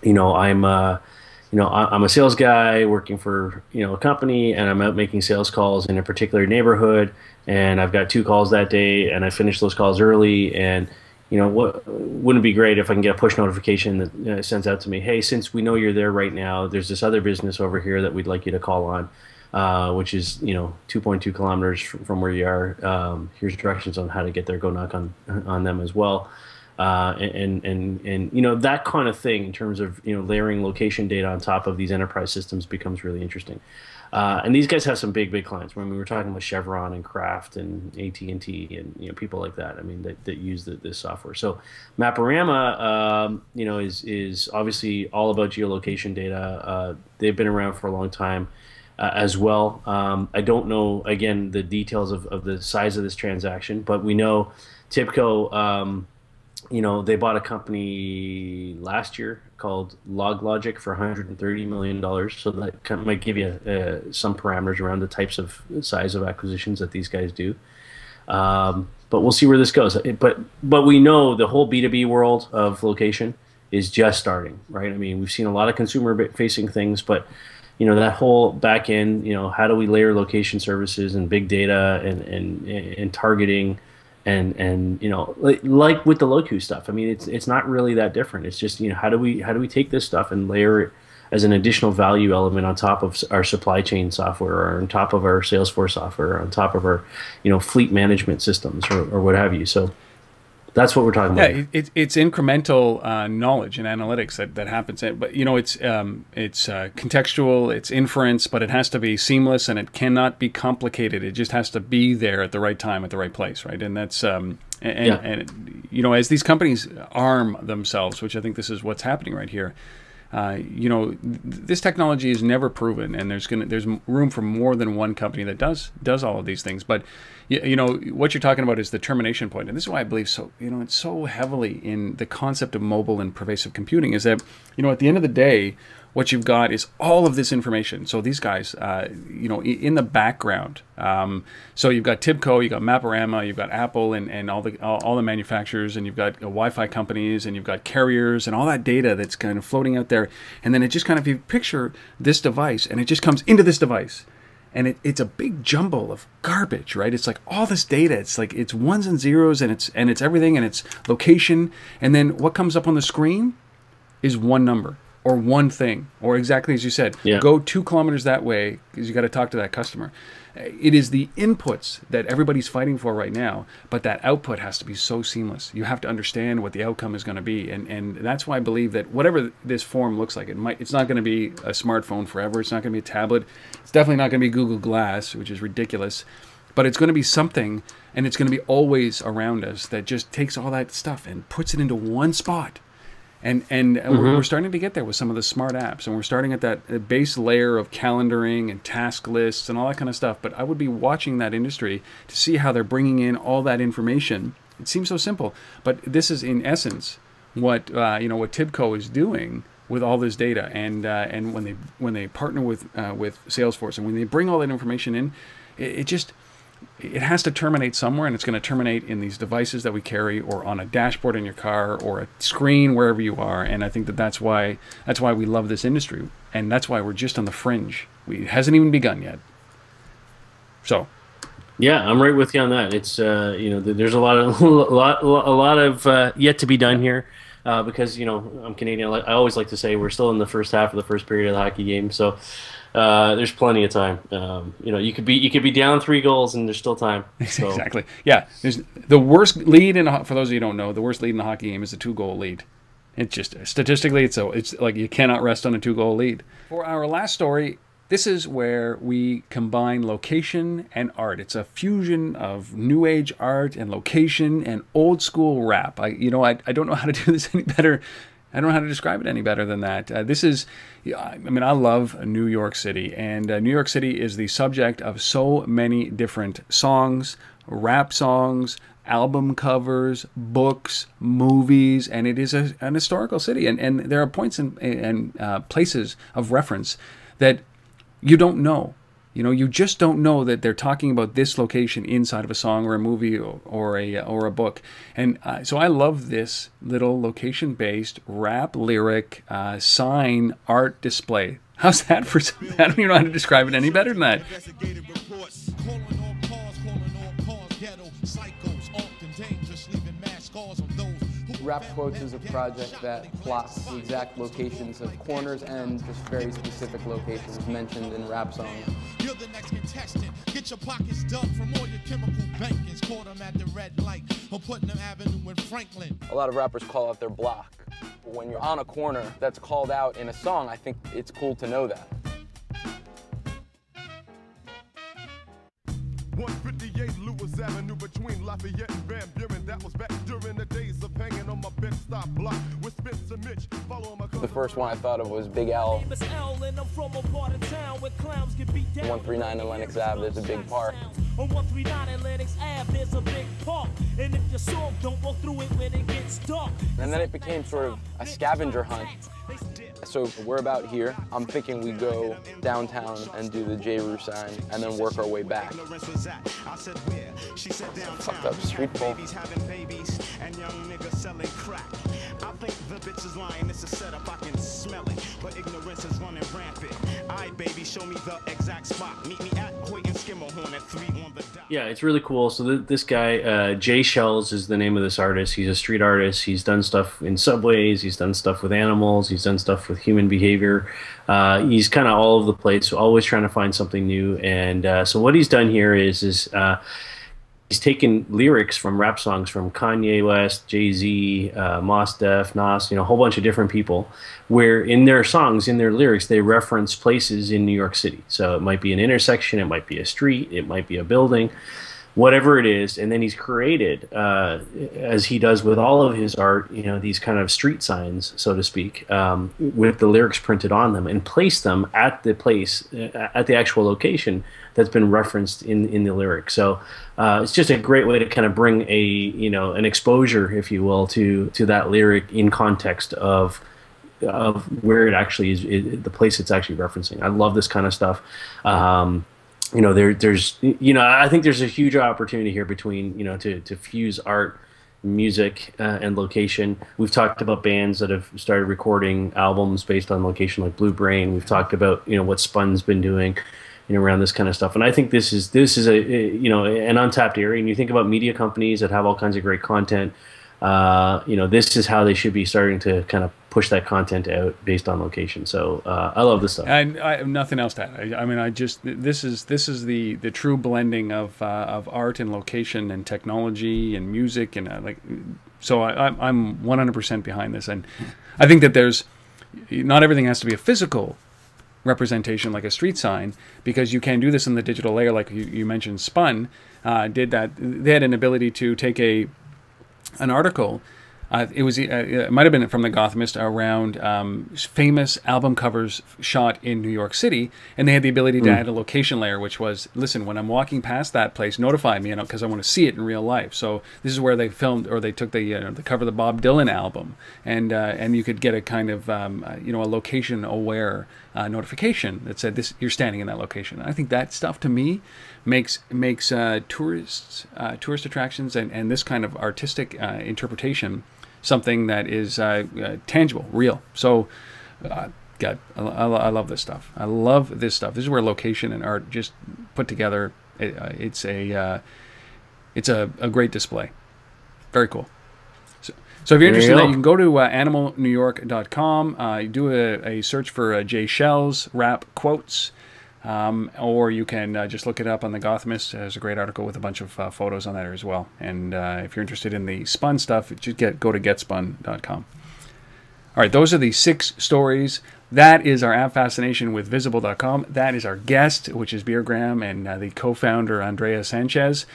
you know, I'm a sales guy working for, you know, a company, and I'm out making sales calls in a particular neighborhood, and I've got 2 calls that day, and I finish those calls early, and you know, wouldn't it be great if I can get a push notification that sends out to me, hey, since we know you're there right now, there's this other business over here that we'd like you to call on, which is, you know, 2.2 kilometers from where you are. Here's directions on how to get there. Go knock on them as well. And you know, that kind of thing in terms of, you know, layering location data on top of these enterprise systems becomes really interesting. And these guys have some big clients. I mean, we were talking about Chevron and Kraft and AT&T and, you know, people like that. I mean, that use this software. So Maporama, you know, is obviously all about geolocation data. They've been around for a long time as well. I don't know, again, the details of the size of this transaction, but we know Tibco, you know, they bought a company last year called LogLogic for $130 million. So that kind of might give you some parameters around the types of size of acquisitions that these guys do. But we'll see where this goes. But we know the whole B2B world of location is just starting, right? I mean, we've seen a lot of consumer-facing things, but you know, that whole back end, you know, how do we layer location services and big data and targeting? And you know, like with the Locu stuff, I mean, it's not really that different. It's just, you know, how do we take this stuff and layer it as an additional value element on top of our supply chain software, or on top of our Salesforce software, or on top of our, you know, fleet management systems, or what have you. So that's what we're talking about. Yeah, it's incremental knowledge and analytics that happens. But you know, it's contextual, it's inference, but it has to be seamless and it cannot be complicated. It just has to be there at the right time, at the right place, right? And that's and you know, as these companies arm themselves, which I think this is what's happening right here. You know, this technology is never proven, and there's room for more than one company that does all of these things. But you know, what you're talking about is the termination point, and this is why I believe so. You know, it's so heavily in the concept of mobile and pervasive computing is that, you know, at the end of the day, what you've got is all of this information. So these guys, you know, in the background. So you've got Tibco, you've got Maporama, you've got Apple, and all the manufacturers, and you've got Wi-Fi companies, and you've got carriers, and all that data that's kind of floating out there. And then it just kind of, you picture this device, and it just comes into this device. And it's a big jumble of garbage, right? It's like all this data. It's like it's ones and zeros, and it's everything, and it's location. And then what comes up on the screen is one number. or one thing, or exactly as you said, go 2 kilometers that way because you got to talk to that customer. It is the inputs that everybody's fighting for right now, but that output has to be so seamless. You have to understand what the outcome is going to be, and that's why I believe that whatever this form looks like, it's not going to be a smartphone forever. It's not going to be a tablet. It's definitely not going to be Google Glass, which is ridiculous, but it's going to be something, and it's going to be always around us that just takes all that stuff and puts it into one spot. And we're starting to get there with some of the smart apps, and we're starting at that base layer of calendaring and task lists and all that kind of stuff. But I would be watching that industry to see how they're bringing in all that information. It seems so simple, but this is in essence what what Tibco is doing with all this data. And when they partner with Salesforce and when they bring all that information in, it has to terminate somewhere, and it's going to terminate in these devices that we carry, or on a dashboard in your car, or a screen wherever you are. And I think that's why we love this industry, and that's why we're just on the fringe. It hasn't even begun yet. So, yeah, I'm right with you on that. It's there's a lot of yet to be done here, because I'm Canadian. I always like to say we're still in the first half of the first period of the hockey game. So. There's plenty of time. You could be down 3 goals and there's still time. So. Exactly. Yeah. There's the worst lead for those of you who don't know, the worst lead in a hockey game is a 2-goal lead. It's just statistically, it's like you cannot rest on a 2-goal lead. For our last story, this is where we combine location and art. It's a fusion of new age art and location and old school rap. I don't know how to do this any better. I don't know how to describe it any better than that. I love New York City, and New York City is the subject of so many different songs, rap songs, album covers, books, movies, and it is an historical city. And there are points and places of reference that you don't know. You just don't know that they're talking about this location inside of a song or a movie or a book. And so I love this little location-based rap lyric sign art display. How's that for? I don't even know how to describe it any better than that. Rap Quotes is a project that plots the exact locations of corners and just very specific locations mentioned in rap songs. You're the next contestant. Get your pockets dug from all your chemical bankings. Caught them at the red light on Putnam Avenue in Franklin. A lot of rappers call out their block. When you're on a corner that's called out in a song, I think it's cool to know that. 158 Lewis Avenue between Lafayette and Van Buren. That was back during the days of hanging on my Bed-Stuy block with Spencer Mitch. The first one I thought of was Big L. 139 in Lenox Ave, there's a big park. On 139 in Lenox Ave, there's a big park. And if you're soft, don't walk through it when it gets dark. And then it became sort of a scavenger hunt. So we're about here. I'm thinking we go downtown and do the J. Rue sign and then work our way back. Fucked up street pole. I think the bitch is lying, it's a setup, I can smell it. But ignorance is running rampant. Alright, baby, show me the exact spot. Meet me at Hoyt and Skimmerhorn at 3 on the dot. Yeah, it's really cool. So this guy, Jay Shells is the name of this artist. He's a street artist. He's done stuff in subways. He's done stuff with animals. He's done stuff with human behavior. He's kind of all over the place, so always trying to find something new. And so what he's done here is he's taken lyrics from rap songs from Kanye West, Jay-Z, Mos Def, Nas, a whole bunch of different people, where in their songs, in their lyrics, they reference places in New York City. So it might be an intersection, it might be a street, it might be a building, whatever it is. And then he's created, as he does with all of his art, these kind of street signs, so to speak, with the lyrics printed on them, and place them at the place, at the actual location that's been referenced in the lyric. So it's just a great way to kind of bring an exposure, if you will, to that lyric in context of where it actually is, the place it's actually referencing. I love this kind of stuff. There's I think there's a huge opportunity here between to fuse art, music, and location. We've talked about bands that have started recording albums based on location, like Blue Brain. We've talked about what Spun's been doing around this kind of stuff. And I think this is an untapped area. And you think about media companies that have all kinds of great content. This is how they should be starting to kind of push that content out based on location. So I love this stuff. And I have nothing else to add. I mean, this is the true blending of art and location and technology and music and So I'm 100% behind this, and I think that not everything has to be a physical representation like a street sign, because you can do this in the digital layer, like you mentioned. Spun did that. They had an ability to take an article. It might have been from the Gothamist around famous album covers shot in New York City, and they had the ability to add a location layer, which was, listen, when I'm walking past that place, notify me, because I want to see it in real life. So this is where they filmed, or they took the cover of the Bob Dylan album, and you could get a kind of a location aware notification that said you're standing in that location. I think that stuff to me makes tourist attractions and this kind of artistic interpretation something that is tangible, real. So, God, I love this stuff. I love this stuff. This is where location and art just put together. It's a great display. Very cool. So if you're interested in that, you can go to animalnewyork.com. You do a search for Jay Shell's rap quotes. Or you can just look it up on the Gothamist. There's a great article with a bunch of photos on there as well. And if you're interested in the Spun stuff, just go to getspun.com. All right, those are the 6 stories. That is our app fascination with Visible.com. That is our guest, which is Beergram, and the co-founder, Andrea Sanchez.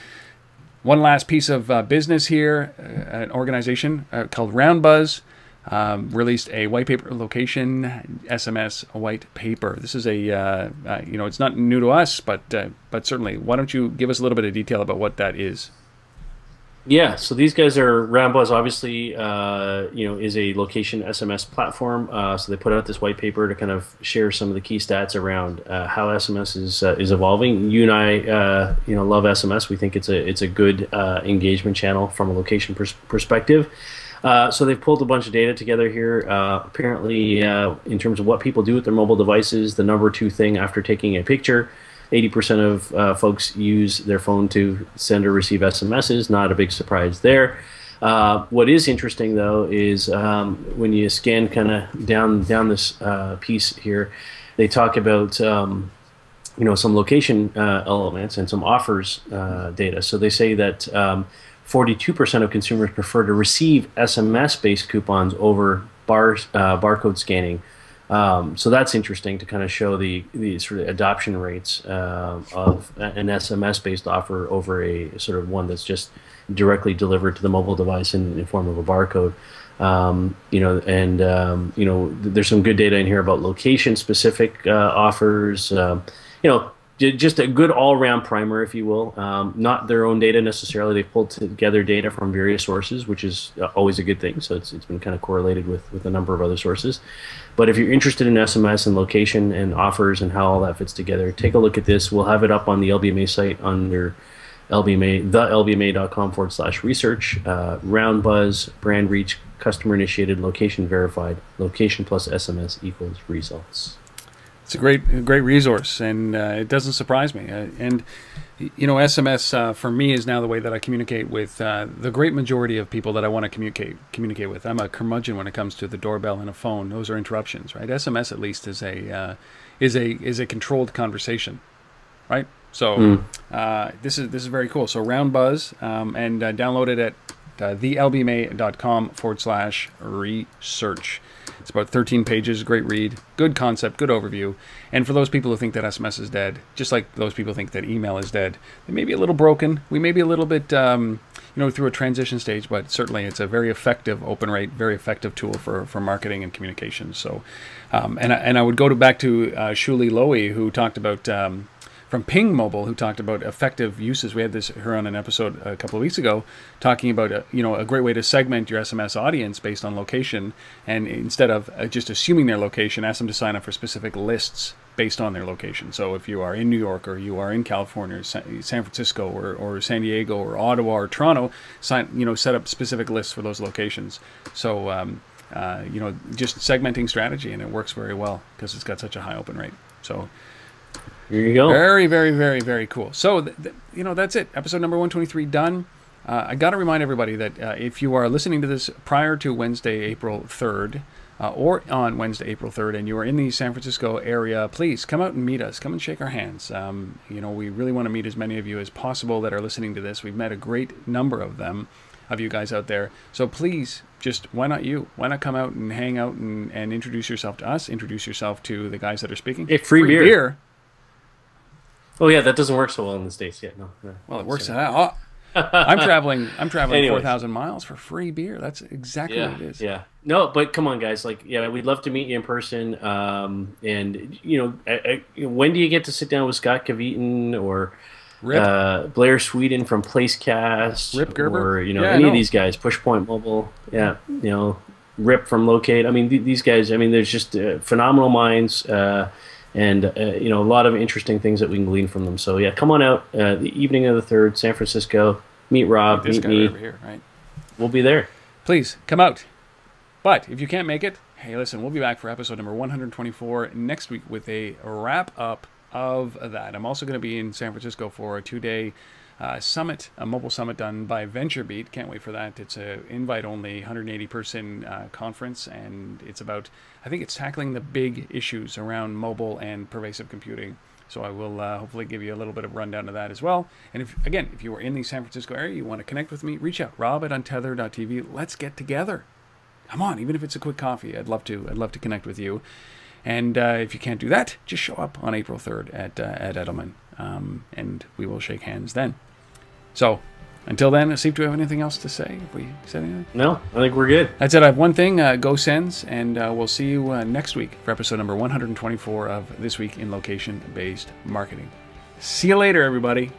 One last piece of business here. An organization called Roundbuzz released a white paper, location SMS white paper. This is it's not new to us, but certainly, why don't you give us a little bit of detail about what that is? Yeah, so these guys are, Roundbuzz obviously, is a location SMS platform. So they put out this white paper to kind of share some of the key stats around how SMS is evolving. You and I, love SMS. We think it's a good engagement channel from a location perspective. So they've pulled a bunch of data together here. Apparently, in terms of what people do with their mobile devices, the number 2 thing after taking a picture, 80% of folks use their phone to send or receive SMSs. Not a big surprise there. What is interesting, though, is when you scan kind of down this piece here, they talk about some location elements and some offers data. So they say that 42% of consumers prefer to receive SMS-based coupons over barcode scanning. So that's interesting to kind of show the sort of adoption rates of an SMS-based offer over a sort of one that's just directly delivered to the mobile device in the form of a barcode. There's some good data in here about location-specific offers. Just a good all-round primer, if you will. Not their own data necessarily. They've pulled together data from various sources, which is always a good thing. So it's been kind of correlated with a number of other sources. But if you're interested in SMS and location and offers and how all that fits together, take a look at this. We'll have it up on the LBMA site under thelbma.com/research. Roundbuzz, brand reach, customer initiated, location verified, location plus SMS equals results. It's a great resource, and it doesn't surprise me. SMS for me is now the way that I communicate with the great majority of people that I want to communicate with. I'm a curmudgeon when it comes to the doorbell and a phone. Those are interruptions, right? SMS at least is a controlled conversation, right? So this is very cool. So Roundbuzz, and download it at thelbma.com/research. It's about 13 pages, great read, good concept, good overview. And for those people who think that SMS is dead, just like those people think that email is dead, they may be a little broken. We may be a little bit, through a transition stage, but certainly it's a very effective open rate, very effective tool for marketing and communications. So, and I would go back to Shuli Lowy, who talked about from Ping Mobile, who talked about effective uses. We had her on an episode a couple of weeks ago, talking about a great way to segment your SMS audience based on location, and instead of just assuming their location, ask them to sign up for specific lists based on their location. So if you are in New York, or you are in California, or San Francisco, or San Diego, or Ottawa, or Toronto, set up specific lists for those locations. So just segmenting strategy, and it works very well because it's got such a high open rate. So. Here you go. Very, very, very, very cool. So, that's it. Episode number 123 done. I got to remind everybody that if you are listening to this prior to Wednesday, April 3rd, or on Wednesday, April 3rd, and you are in the San Francisco area, please come out and meet us. Come and shake our hands. We really want to meet as many of you as possible that are listening to this. We've met a great number of them, of you guys out there. So please, just why not you? Why not come out and hang out and introduce yourself to us, introduce yourself to the guys that are speaking. Hey, free beer. Oh yeah, that doesn't work so well in the States yet. No. Well, it works out. I'm traveling 4,000 miles for free beer. That's exactly what it is. Yeah. No, but come on, guys. We'd love to meet you in person. And when do you get to sit down with Scott Caviton or Blair Sweden from Placecast, Rip Gerber, or any of these guys, Pushpoint Mobile, Rip from Locate. I mean, these guys. I mean, there's just phenomenal minds, and a lot of interesting things that we can glean from them. So yeah, come on out the evening of the 3rd, San Francisco. Meet Rob, meet me. Over here, right? We'll be there. Please come out. But if you can't make it, hey, listen, we'll be back for episode number 124 next week with a wrap up of that. I'm also going to be in San Francisco for a 2-day summit, a mobile summit done by VentureBeat. Can't wait for that. It's a invite-only 180-person conference, and it's about, I think it's tackling the big issues around mobile and pervasive computing. So I will hopefully give you a little bit of rundown of that as well. And if you are in the San Francisco area, you want to connect with me, reach out, rob@untether.tv. Let's get together. Come on, even if it's a quick coffee, I'd love to connect with you. And if you can't do that, just show up on April 3rd at Edelman, and we will shake hands then. So, until then, Steve, do we have anything else to say? Have we said anything? No, I think we're good. That's it. I have one thing. Go Sens, and we'll see you next week for episode number 124 of This Week in Location-Based Marketing. See you later, everybody.